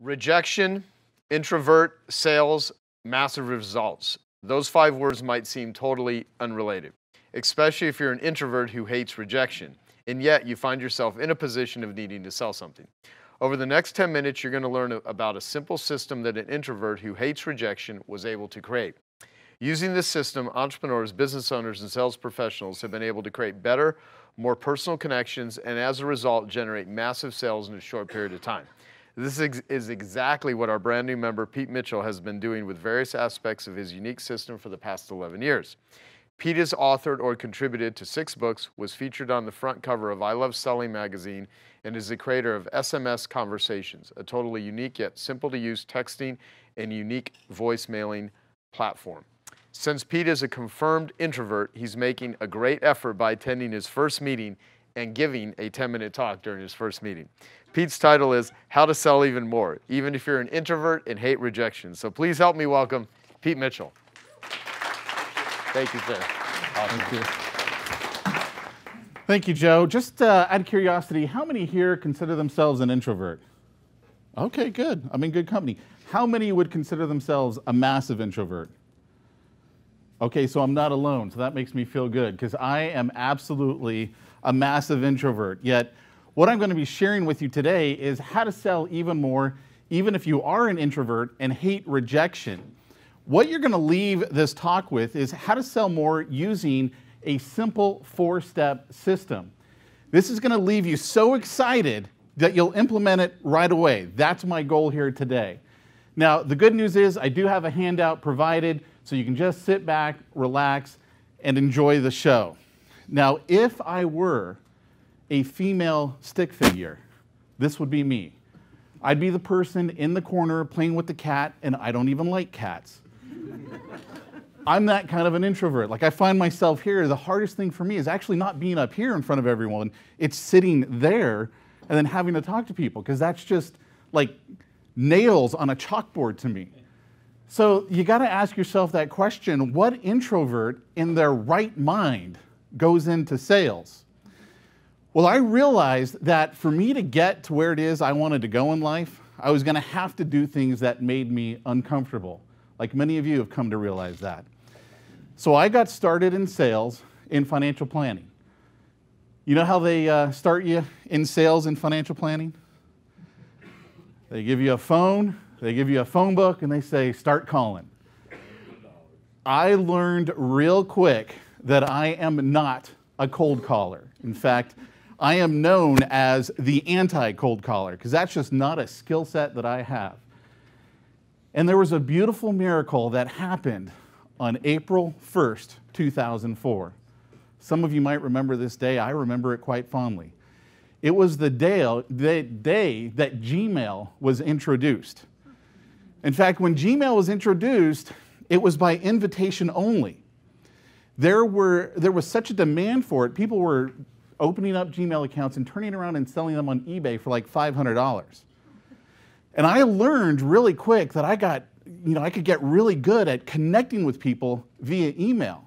Rejection, introvert, sales, massive results. Those 5 words might seem totally unrelated, especially if you're an introvert who hates rejection, and yet you find yourself in a position of needing to sell something. Over the next 10 minutes, you're going to learn about a simple system that an introvert who hates rejection was able to create. Using this system, entrepreneurs, business owners, and sales professionals have been able to create better, more personal connections, and as a result, generate massive sales in a short period of time. This is exactly what our brand new member, Pete Mitchell, has been doing with various aspects of his unique system for the past 11 years. Pete has authored or contributed to 6 books, was featured on the front cover of I Love Selling magazine, and is the creator of SMS Conversations, a totally unique yet simple to use texting and unique voicemailing platform. Since Pete is a confirmed introvert, he's making a great effort by attending his first meeting and giving a 10-minute talk during his first meeting. Pete's title is How to Sell Even More, even if you're an introvert and hate rejection. So please help me welcome Pete Mitchell. Thank you, sir. Awesome. Thank you. Thank you, Joe. Just out of curiosity, how many here consider themselves an introvert? Okay, good. I'm in good company. How many would consider themselves a massive introvert? Okay, so I'm not alone, so that makes me feel good because I am absolutely a massive introvert. Yet, what I'm going to be sharing with you today is how to sell even more, even if you are an introvert and hate rejection. What you're going to leave this talk with is how to sell more using a simple 4-step system. This is going to leave you so excited that you'll implement it right away. That's my goal here today. Now, the good news is I do have a handout provided, so you can just sit back, relax, and enjoy the show. Now, if I were a female stick figure, this would be me. I'd be the person in the corner playing with the cat, and I don't even like cats. I'm that kind of an introvert. Like, I find myself here, the hardest thing for me is actually not being up here in front of everyone. It's sitting there and then having to talk to people, because that's just like nails on a chalkboard to me. So you got to ask yourself that question, what introvert in their right mind goes into sales? Well, I realized that for me to get to where it is I wanted to go in life, I was going to have to do things that made me uncomfortable. Like many of you have come to realize that. So I got started in sales in financial planning. You know how they start you in sales and financial planning? They give you a phone, they give you a phone book, and they say, start calling. I learned real quick that I am not a cold caller. In fact, I am known as the anti-cold caller, because that's just not a skill set that I have. And there was a beautiful miracle that happened on April 1st, 2004. Some of you might remember this day. I remember it quite fondly. It was the day that Gmail was introduced. In fact, when Gmail was introduced, it was by invitation only. There was such a demand for it. People were opening up Gmail accounts and turning around and selling them on eBay for like $500. And I learned really quick that I could get really good at connecting with people via email.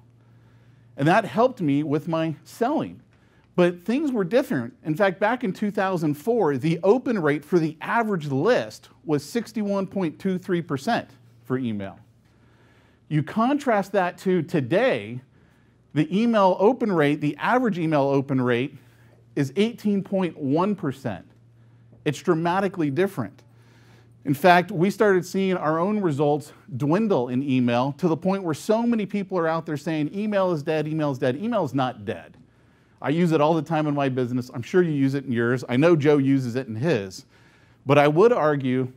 And that helped me with my selling. But things were different. In fact, back in 2004, the open rate for the average list was 61.23% for email. You contrast that to today, the email open rate, the average email open rate is 18.1%. It's dramatically different. In fact, we started seeing our own results dwindle in email to the point where so many people are out there saying, email is dead, email is dead. Email is not dead. I use it all the time in my business. I'm sure you use it in yours. I know Joe uses it in his. But I would argue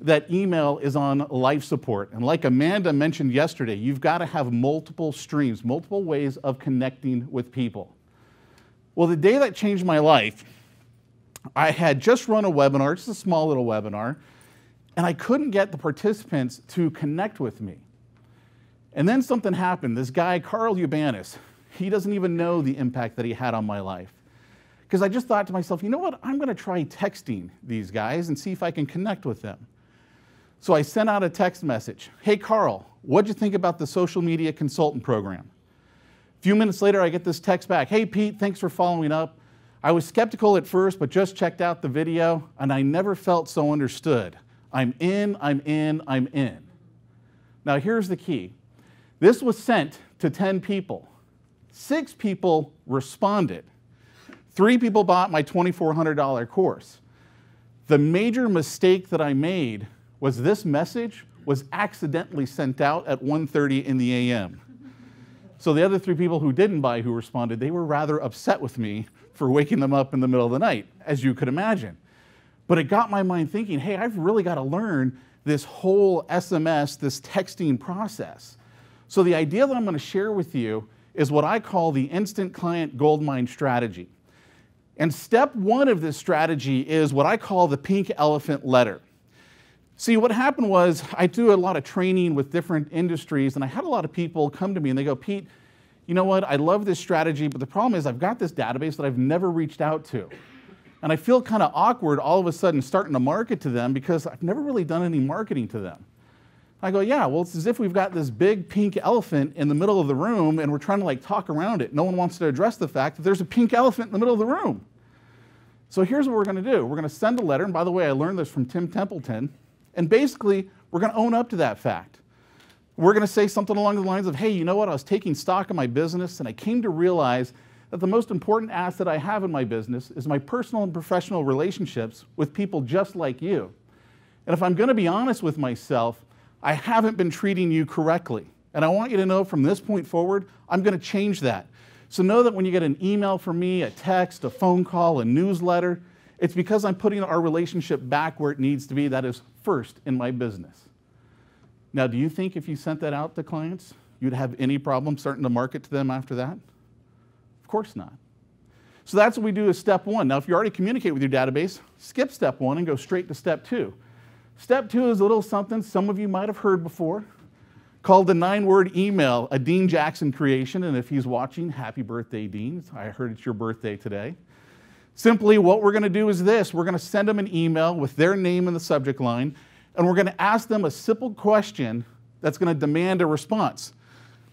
that email is on life support. And like Amanda mentioned yesterday, you've got to have multiple streams, multiple ways of connecting with people. Well, the day that changed my life, I had just run a webinar, just a small little webinar, and I couldn't get the participants to connect with me. And then something happened. This guy, Carl Ubanis, he doesn't even know the impact that he had on my life. Because I just thought to myself, you know what, I'm going to try texting these guys and see if I can connect with them. So I sent out a text message. Hey, Carl, what'd you think about the social media consultant program? A few minutes later, I get this text back. Hey, Pete, thanks for following up. I was skeptical at first, but just checked out the video, and I never felt so understood. I'm in, I'm in, I'm in. Now here's the key. This was sent to 10 people. 6 people responded. 3 people bought my $2,400 course. The major mistake that I made was this message was accidentally sent out at 1:30 in the a.m. So the other 3 people who didn't buy, who responded, they were rather upset with me for waking them up in the middle of the night, as you could imagine. But it got my mind thinking, hey, I've really got to learn this whole SMS, this texting process. So the idea that I'm going to share with you is what I call the instant client goldmine strategy. And step 1 of this strategy is what I call the pink elephant letter. See, what happened was I do a lot of training with different industries, and I had a lot of people come to me and they go, Pete, you know what, I love this strategy, but the problem is I've got this database that I've never reached out to. And I feel kind of awkward all of a sudden starting to market to them because I've never really done any marketing to them. I go, yeah, well, it's as if we've got this big pink elephant in the middle of the room and we're trying to like talk around it. No one wants to address the fact that there's a pink elephant in the middle of the room. So here's what we're going to do. We're going to send a letter, and by the way, I learned this from Tim Templeton, and basically we're going to own up to that fact. We're going to say something along the lines of, hey, you know what, I was taking stock of my business and I came to realize that the most important asset I have in my business is my personal and professional relationships with people just like you. And if I'm going to be honest with myself, I haven't been treating you correctly. And I want you to know from this point forward, I'm going to change that. So know that when you get an email from me, a text, a phone call, a newsletter, it's because I'm putting our relationship back where it needs to be, that is first in my business. Now, do you think if you sent that out to clients, you'd have any problem starting to market to them after that? Of course not. So that's what we do as step 1. Now, if you already communicate with your database, skip step 1 and go straight to step 2. Step 2 is a little something some of you might have heard before, called the 9-word email, a Dean Jackson creation. And if he's watching, happy birthday, Dean. I heard it's your birthday today. Simply, what we're going to do is this. We're going to send them an email with their name in the subject line, and we're going to ask them a simple question that's going to demand a response.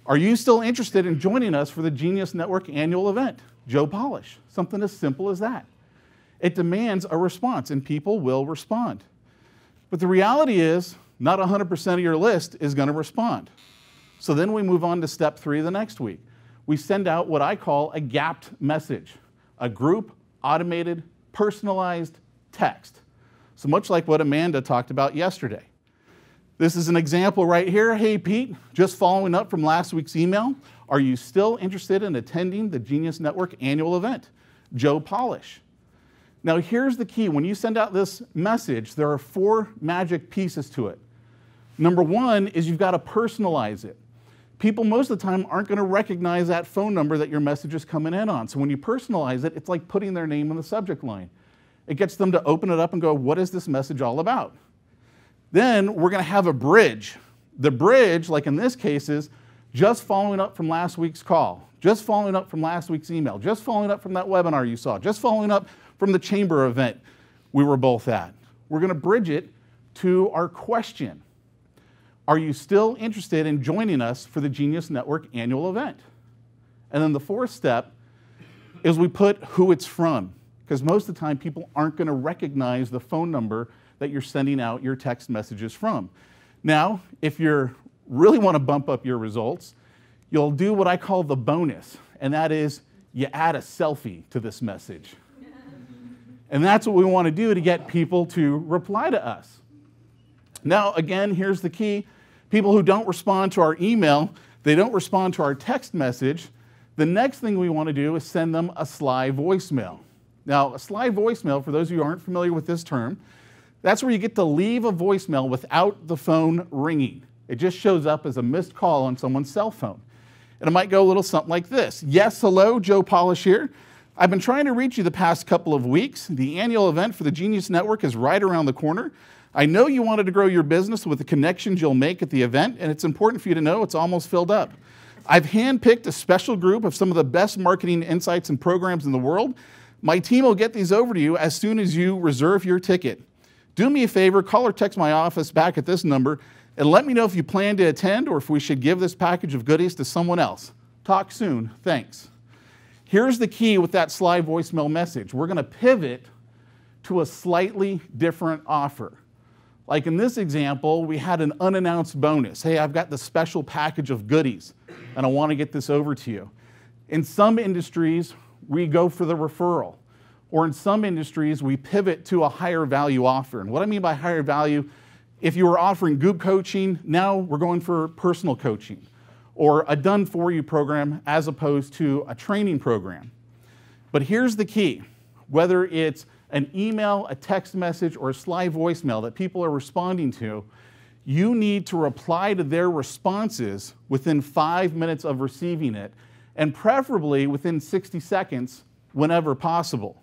Are you still interested in joining us for the Genius Network annual event? Joe Polish. Something as simple as that. It demands a response, and people will respond. But the reality is, not 100% of your list is going to respond. So then we move on to step 3 the next week. We send out what I call a gapped message, a group, automated, personalized text. So much like what Amanda talked about yesterday. This is an example right here. Hey, Pete, just following up from last week's email, are you still interested in attending the Genius Network annual event? Joe Polish. Now, here's the key. When you send out this message, there are 4 magic pieces to it. Number 1 is you've got to personalize it. People most of the time aren't going to recognize that phone number that your message is coming in on. So when you personalize it, it's like putting their name in the subject line. It gets them to open it up and go, what is this message all about? Then we're going to have a bridge. The bridge, like in this case, is just following up from last week's call, just following up from last week's email, just following up from that webinar you saw, just following up from the chamber event we were both at. We're going to bridge it to our question. Are you still interested in joining us for the Genius Network annual event? And then the 4th step is we put who it's from, because most of the time people aren't going to recognize the phone number that you're sending out your text messages from. Now, if you really want to bump up your results, you'll do what I call the bonus, and that is you add a selfie to this message. And that's what we want to do to get people to reply to us. Now, again, here's the key. People who don't respond to our email, they don't respond to our text message, the next thing we want to do is send them a sly voicemail. Now, a sly voicemail, for those of you who aren't familiar with this term, that's where you get to leave a voicemail without the phone ringing. It just shows up as a missed call on someone's cell phone. And it might go a little something like this. Yes, hello, Joe Polish here. I've been trying to reach you the past couple of weeks. The annual event for the Genius Network is right around the corner. I know you wanted to grow your business with the connections you'll make at the event, and it's important for you to know it's almost filled up. I've handpicked a special group of some of the best marketing insights and programs in the world. My team will get these over to you as soon as you reserve your ticket. Do me a favor, call or text my office back at this number and let me know if you plan to attend or if we should give this package of goodies to someone else. Talk soon. Thanks. Here's the key with that sly voicemail message. We're going to pivot to a slightly different offer. Like in this example, we had an unannounced bonus. Hey, I've got this special package of goodies, and I want to get this over to you. In some industries, we go for the referral. Or in some industries, we pivot to a higher value offer. And what I mean by higher value, if you were offering group coaching, now we're going for personal coaching, or a done-for-you program as opposed to a training program. But here's the key. Whether it's an email, a text message, or a sly voicemail that people are responding to, you need to reply to their responses within 5 minutes of receiving it, and preferably within 60 seconds whenever possible.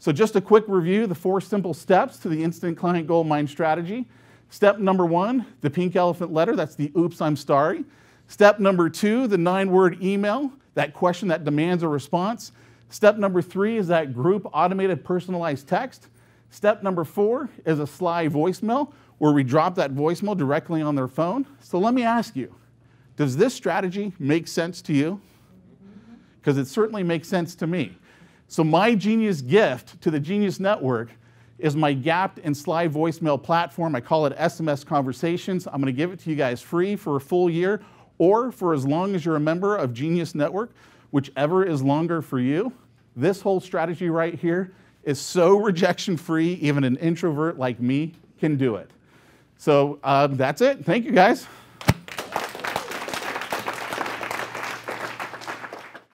So just a quick review, the 4 simple steps to the instant client gold mine strategy. Step number 1, the pink elephant letter, that's the oops, I'm sorry. Step number 2, the 9-word email, that question that demands a response. Step number 3 is that group automated personalized text. Step number 4 is a sly voicemail, where we drop that voicemail directly on their phone. So let me ask you, does this strategy make sense to you? Because it certainly makes sense to me. So my genius gift to the Genius Network is my gapped and sly voicemail platform. I call it SMS Conversations. I'm going to give it to you guys free for a full year, or for as long as you're a member of Genius Network, whichever is longer for you. This whole strategy right here is so rejection-free, even an introvert like me can do it. So that's it. Thank you, guys.